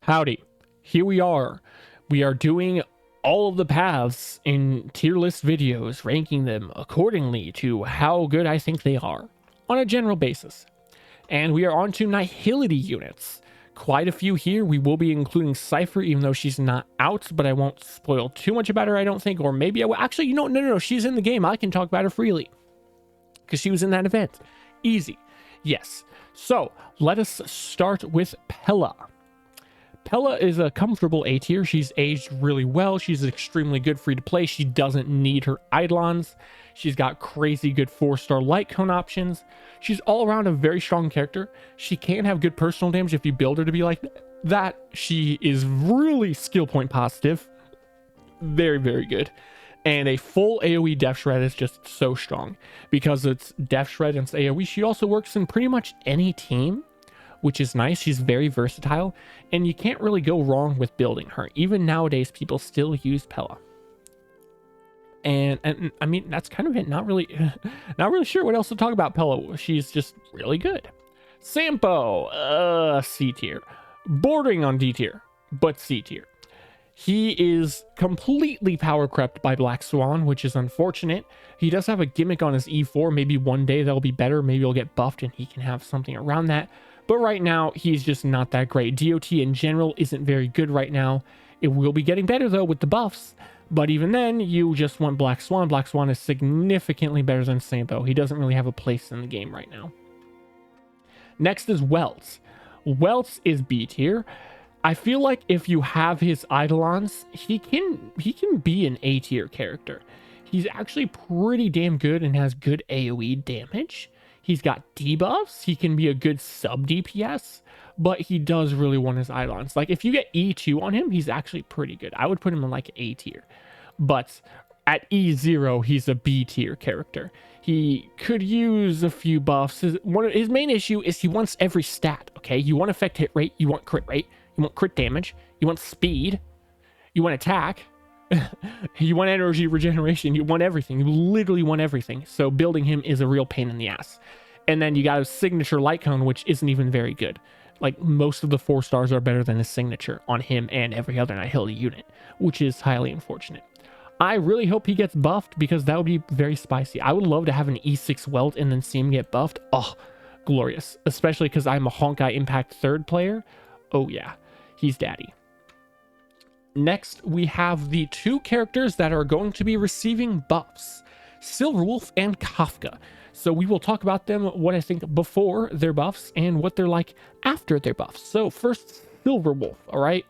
Howdy, here we are. We are doing all of the paths in tier list videos, ranking them accordingly to how good I think they are on a general basis. And we are on to Nihility units. Quite a few here. We will be including Cypher, even though she's not out, but I won't spoil too much about her, I don't think. Or maybe I will. Actually, you know, no, she's in the game. I can talk about her freely because she was in that event. Easy. Yes. So let us start with Pella. Pella is a comfortable A tier. She's aged really well. She's extremely good free to play. She doesn't need her Eidolons. She's got crazy good 4-star light cone options. She's all around a very strong character. She can have good personal damage if you build her to be like that. She is really skill point positive. Very, very good. And a full AoE Def Shred is just so strong. Because it's Def Shred and it's AoE, she also works in pretty much any team, which is nice. She's very versatile, and you can't really go wrong with building her. Even nowadays, people still use Pella. And I mean, that's kind of it. Not really sure what else to talk about Pella. She's just really good. Sampo, C tier. Bordering on D tier, but C tier. He is completely power crept by Black Swan, which is unfortunate. He does have a gimmick on his E4. Maybe one day that'll be better. Maybe he'll get buffed and he can have something around that. But right now, he's just not that great. DOT in general isn't very good right now. It will be getting better, though, with the buffs. But even then, you just want Black Swan. Black Swan is significantly better than Sampo. He doesn't really have a place in the game right now. Next is Welts. Welts is B tier. I feel like if you have his Eidolons, he can be an A tier character. He's actually pretty damn good and has good AoE damage. He's got debuffs. He can be a good sub DPS, but he does really want his Eidolons. Like if you get E2 on him, he's actually pretty good. I would put him in like A tier, but at E0, he's a B tier character. He could use a few buffs. His main issue is he wants every stat. Okay, you want effect hit rate, you want crit rate, you want crit damage, you want speed, you want attack. You want energy regeneration, you want everything. You literally want everything. So building him is a real pain in the ass. And then you got his signature light cone, which isn't even very good. Like most of the 4 stars are better than his signature on him and every other Nihility unit, which is highly unfortunate. I really hope he gets buffed because that would be very spicy. I would love to have an E6 Welt and then see him get buffed. Oh, glorious. Especially because I'm a Honkai Impact 3rd player. Oh yeah, he's daddy. Next, we have the 2 characters that are going to be receiving buffs, Silverwolf and Kafka. So we will talk about them, what I think before their buffs and what they're like after their buffs. So first, Silverwolf, all right?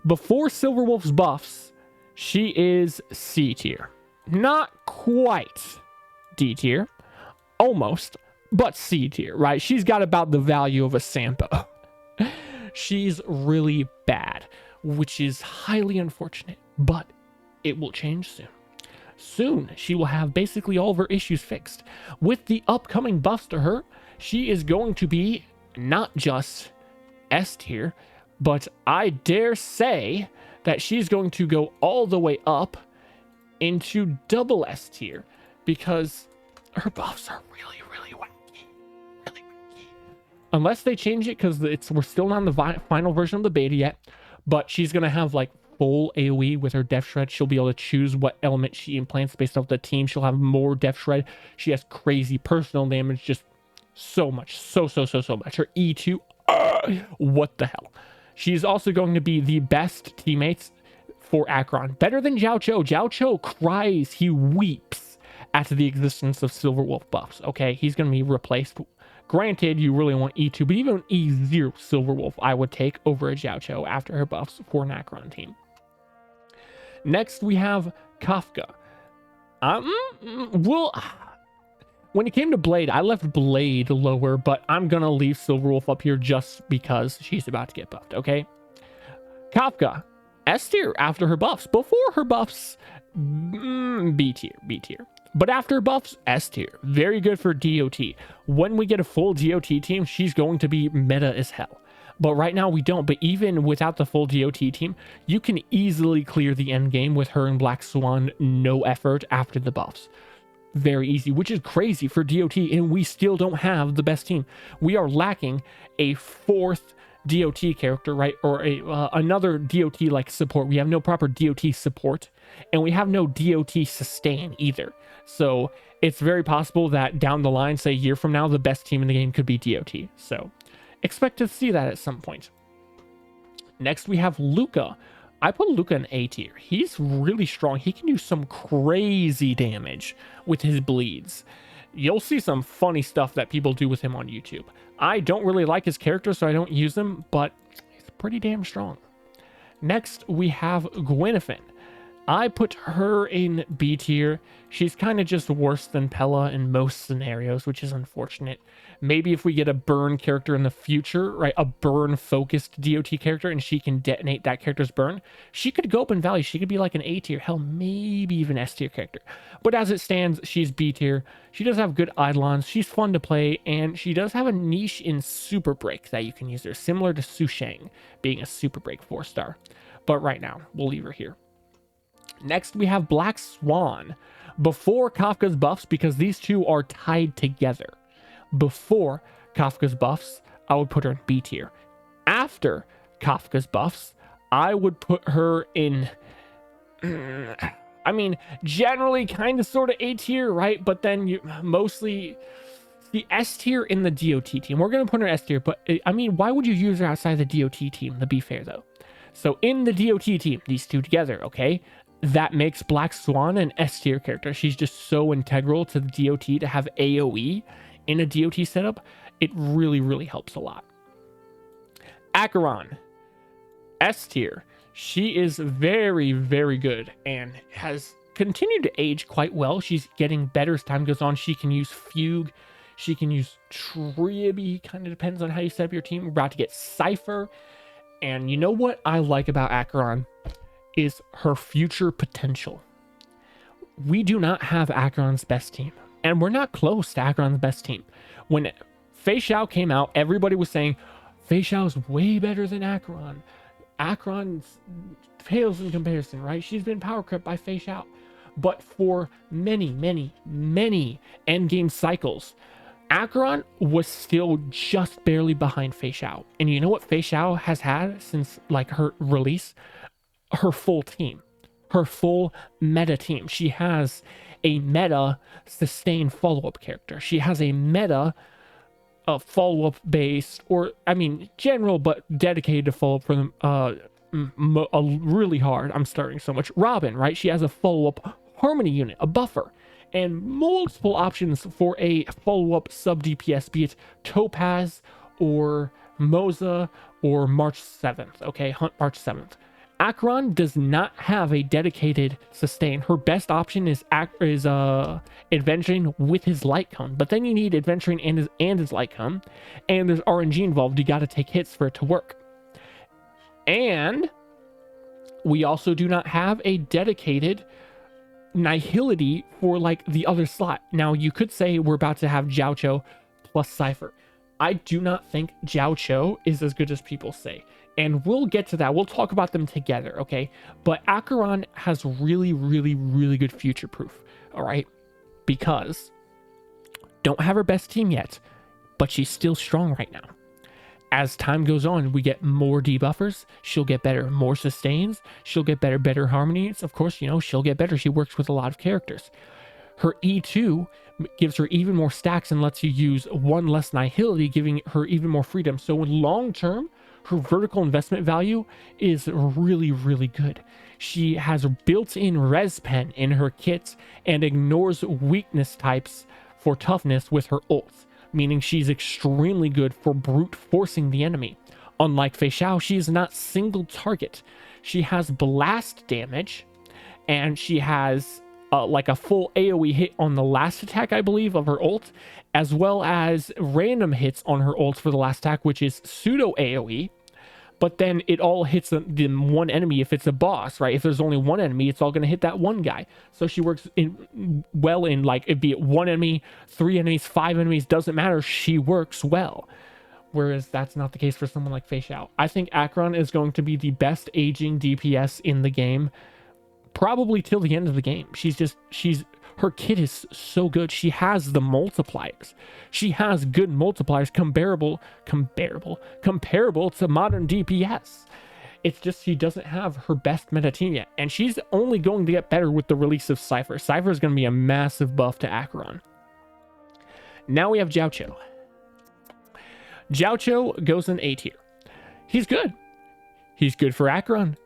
Before Silverwolf's buffs, she is C tier. Not quite D tier, almost, but C tier, right? She's got about the value of a Sampo. She's really bad, which is highly unfortunate, but it will change soon. Soon, she will have basically all of her issues fixed. With the upcoming buffs to her, she is going to be not just S tier, but I dare say that she's going to go all the way up into double S tier because her buffs are really, really wacky. Really wacky. Unless they change it because we're still not in the final version of the beta yet. But she's going to have like full AoE with her Def Shred. She'll be able to choose what element she implants based off the team. She'll have more Def Shred. She has crazy personal damage. Just so much. So much. Her E2. What the hell? She's also going to be the best teammates for Akron. Better than Jiao Cho. Jiao Cho cries. He weeps at the existence of Silverwolf buffs. Okay, he's going to be replaced. Granted, you really want E2, but even E0 Silverwolf I would take over a Jiao Cho after her buffs for an Akron team. Next, we have Kafka. Well, when it came to Blade, I left Blade lower, but I'm going to leave Silverwolf up here just because she's about to get buffed, okay? Kafka, S tier after her buffs. Before her buffs, B tier. But after buffs, S tier. Very good for DOT. When we get a full DOT team, she's going to be meta as hell. But right now we don't. But even without the full DOT team, you can easily clear the end game with her and Black Swan, no effort after the buffs. Very easy, which is crazy for DOT, and we still don't have the best team. We are lacking a 4th DOT character, right? Or another DOT like support. We have no proper DOT support, and we have no DOT sustain either. So it's very possible that down the line, say a year from now, the best team in the game could be DOT. So expect to see that at some point. Next, we have Luca. I put Luca in A tier. He's really strong. He can do some crazy damage with his bleeds. You'll see some funny stuff that people do with him on YouTube. I don't really like his character, so I don't use him, but he's pretty damn strong. Next, we have Gwenevere. I put her in B tier. She's kind of just worse than Pella in most scenarios, which is unfortunate. Maybe if we get a burn character in the future, right, a burn focused DOT character, and she can detonate that character's burn, she could go up in value. She could be like an A tier, hell, maybe even S tier character. But as it stands, she's B tier. She does have good eidolons. She's fun to play, and she does have a niche in Super Break that you can use her, similar to Su Shang being a Super Break 4-star. But right now, we'll leave her here. Next, we have Black Swan. Before Kafka's buffs, because these two are tied together. Before Kafka's buffs, I would put her in B tier. After Kafka's buffs, I would put her in... I mean, generally kind of sort of A tier, right? But then you mostly... the S tier in the DOT team. We're going to put her in S tier, but I mean, why would you use her outside the DOT team, to be fair, though? So in the DOT team, these two together, okay? That makes Black Swan an S tier character. She's just so integral to the DOT to have AoE in a DOT setup. It really, really helps a lot. Acheron, S tier. She is very, very good and has continued to age quite well. She's getting better as time goes on. She can use Fugue. She can use Tribby. Kind of depends on how you set up your team. We're about to get Cypher. And you know what I like about Acheron is her future potential. We do not have Acheron's best team, and we're not close to Acheron's best team. When Fei Xiao came out, everybody was saying Fei Xiao is way better than Acheron. Acheron pales in comparison, right? She's been power crept by Fei Xiao. But for many, many, many endgame cycles, Acheron was still just barely behind Fei Xiao. And you know what Fei Xiao has had since like her release? Her full team, her full meta team. She has a meta sustained follow-up character. She has a meta follow-up based, or I mean general but dedicated to follow-up for them really hard. I'm starting so much. Robin, right? She has a follow-up harmony unit, a buffer, and multiple options for a follow-up sub DPS, be it Topaz or Moza or March 7th. Okay, Hunt March 7th. Acheron does not have a dedicated sustain. Her best option is adventuring with his light cone, but then you need adventuring and his light cone, and there's RNG involved. You got to take hits for it to work. And we also do not have a dedicated Nihility for like the other slot. Now you could say we're about to have Jiao Cho plus Cypher. I do not think Jiao Cho is as good as people say. And we'll get to that. We'll talk about them together, okay? But Acheron has really, really, really good future proof, all right? Because don't have her best team yet, but she's still strong right now. As time goes on, we get more debuffers. She'll get better. More sustains. She'll get better harmonies. Of course, you know, she'll get better. She works with a lot of characters. Her E2 gives her even more stacks and lets you use one less Nihility, giving her even more freedom. So in long term, her vertical investment value is really, really good. She has built-in res pen in her kits and ignores weakness types for toughness with her ults, meaning she's extremely good for brute forcing the enemy. Unlike Fei Xiao, she is not single target. She has blast damage, and she has like a full AoE hit on the last attack, I believe, of her ult, as well as random hits on her ult for the last attack, which is pseudo AoE. But then it all hits the one enemy if it's a boss, right? If there's only one enemy, it's all going to hit that one guy. So she works well in, like, it'd be one enemy, 3 enemies, 5 enemies, doesn't matter. She works well. Whereas that's not the case for someone like Fei Xiao. I think Acheron is going to be the best aging DPS in the game, probably till the end of the game. Her kit is so good. She has the multipliers. She has good multipliers comparable to modern DPS. It's just she doesn't have her best meta team yet, and she's only going to get better with the release of Cypher. Cypher is going to be a massive buff to Acheron. Now we have Jiaoqiu. Jiaoqiu goes in A tier. He's good. He's good for Acheron.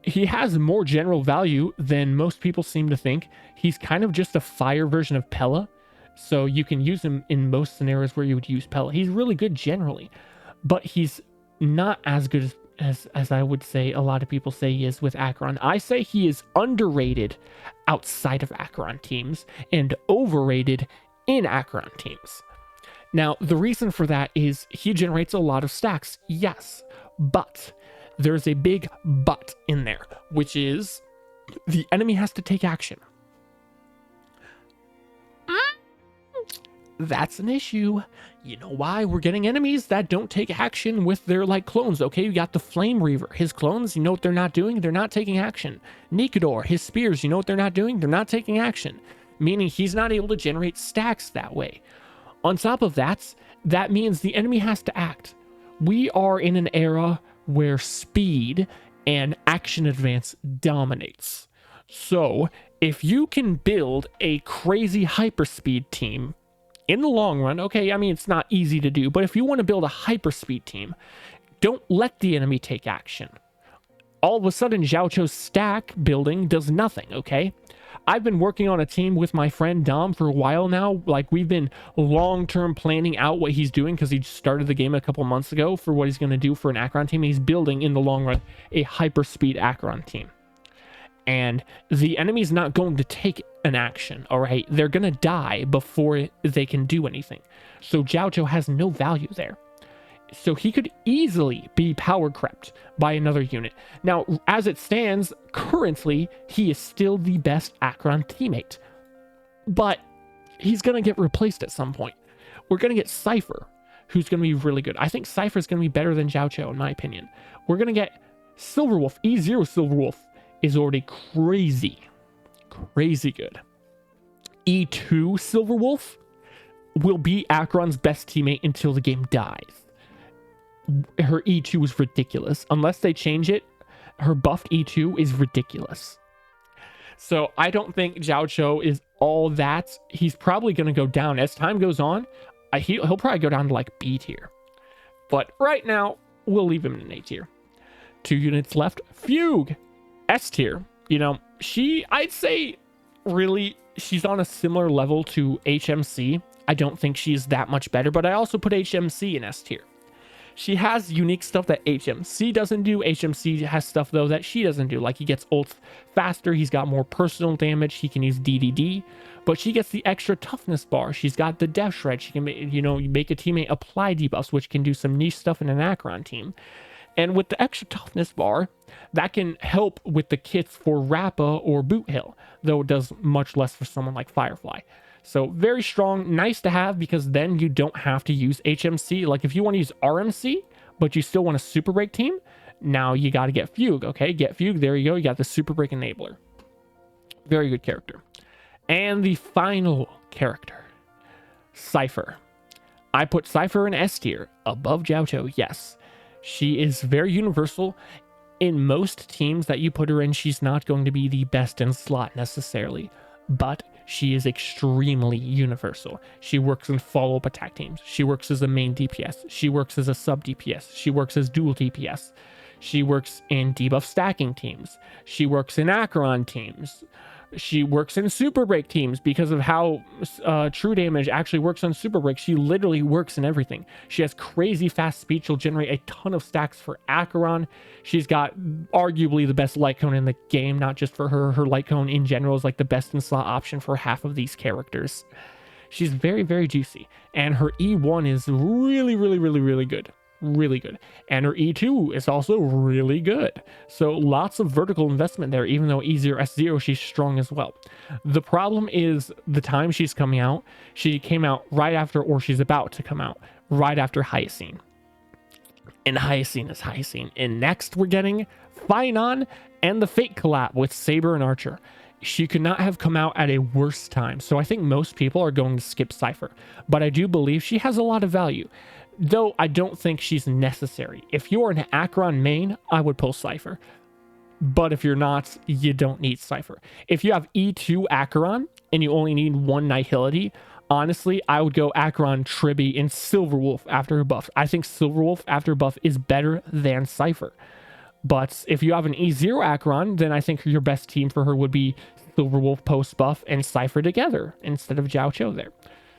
He has more general value than most people seem to think. He's kind of just a fire version of Pella, so you can use him in most scenarios where you would use Pella. He's really good generally, but he's not as good as I would say a lot of people say he is with Acheron. I say he is underrated outside of Acheron teams and overrated in Acheron teams. Now, the reason for that is he generates a lot of stacks, yes, but there's a big but in there, which is the enemy has to take action. That's an issue. You know why? We're getting enemies that don't take action with their like clones. Okay, you got the Flame Reaver. His clones, you know what they're not doing? They're not taking action. Nikador, his spears, you know what they're not doing? They're not taking action. Meaning he's not able to generate stacks that way. On top of that, that means the enemy has to act. We are in an era where speed and action advance dominates. So if you can build a crazy hyperspeed team in the long run, okay, I mean, it's not easy to do, but if you want to build a hyperspeed team, don't let the enemy take action. All of a sudden, Jiaoqiu's stack building does nothing, okay? I've been working on a team with my friend Dom for a while now. Like, we've been long-term planning out what he's doing because he started the game a couple months ago for what he's going to do for an Acheron team. He's building, in the long run, a hyperspeed Acheron team. And the enemy's not going to take an action, all right? They're going to die before they can do anything. So Jiaoqiu has no value there. So he could easily be power crept by another unit. Now, as it stands, currently, he is still the best Acheron teammate. But he's going to get replaced at some point. We're going to get Cypher, who's going to be really good. I think Cypher is going to be better than Jiaoqiu, in my opinion. We're going to get Silverwolf. E0 Silverwolf is already crazy good. E2 Silverwolf will be Acheron's best teammate until the game dies. Her E2 is ridiculous. Unless they change it, her buffed E2 is ridiculous. So I don't think Jiaoqiu is all that. He's probably going to go down. As time goes on, he'll probably go down to like B tier. But right now, we'll leave him in A tier. 2 units left. Fugue. S tier. You know, I'd say, really, she's on a similar level to HMC. I don't think she's that much better, but I also put HMC in S tier. She has unique stuff that HMC doesn't do. HMC has stuff, though, that she doesn't do. Like, he gets ults faster. He's got more personal damage. He can use DDD. But she gets the extra toughness bar. She's got the Death Shred. She can, make a teammate apply debuffs, which can do some niche stuff in an Acheron team. And with the extra toughness bar, that can help with the kits for Rappa or Boot Hill, though it does much less for someone like Firefly. So very strong, nice to have, because then you don't have to use HMC. Like, if you want to use RMC, but you still want a Super Break team, now you got to get Fugue, okay? Get Fugue, there you go. You got the Super Break enabler. Very good character. And the final character, Cypher. I put Cypher in S tier, above Jiaoqiu, yes. She is very universal. In most teams that you put her in, she's not going to be the best in slot necessarily, but she is extremely universal. She works in follow-up attack teams. She works as a main DPS. She works as a sub DPS. She works as dual DPS. She works in debuff stacking teams. She works in Acheron teams. She works in Super Break teams because of how True Damage actually works on Super Break. She literally works in everything. She has crazy fast speed. She'll generate a ton of stacks for Acheron. She's got arguably the best light cone in the game, not just for her. Her light cone in general is like the best in slot option for half of these characters. She's very, very juicy. And her E1 is really, really, really, really good. Really good. And her E2 is also really good. So lots of vertical investment there, even though E0, S0, she's strong as well. The problem is the time she's coming out. She came out right after, or she's about to come out, right after Hyacine. And Hyacine is Hyacine. And next we're getting Phynon and the Fate collab with Saber and Archer. she could not have come out at a worse time. So I think most people are going to skip Cypher, but I do believe she has a lot of value, though I don't think she's necessary. If you're an Acheron main, I would pull Cypher, but if you're not, you don't need Cypher. If you have E2 Acheron and you only need one Nihility, honestly, I would go Acheron, Tribby, and Silverwolf after her buff. I think Silverwolf after buff is better than Cypher. But if you have an E0 Acheron, then I think your best team for her would be Silverwolf post buff and Cypher together instead of Jiao Cho there.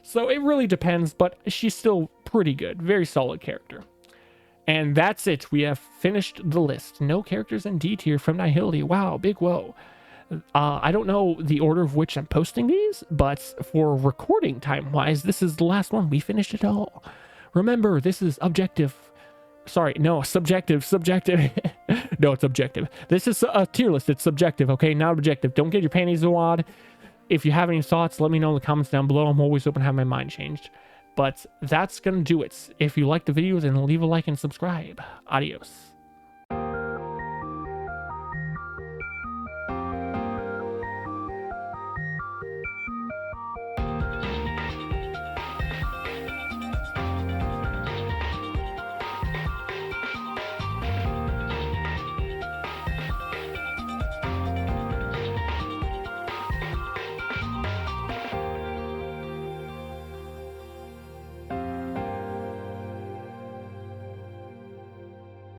So it really depends, but she's still pretty good. Very solid character. And that's it. We have finished the list. No characters in D tier from Nihility. Wow, big whoa. I don't know the order of which I'm posting these, but for recording time wise, this is the last one. We finished it all. Remember, this is objective. Sorry, no, subjective. No, it's objective. This is a tier list. It's subjective, okay? Not objective. Don't get your panties in a wad. If you have any thoughts, let me know in the comments down below. I'm always open to have my mind changed. But that's going to do it. If you like the video, then leave a like and subscribe. Adios.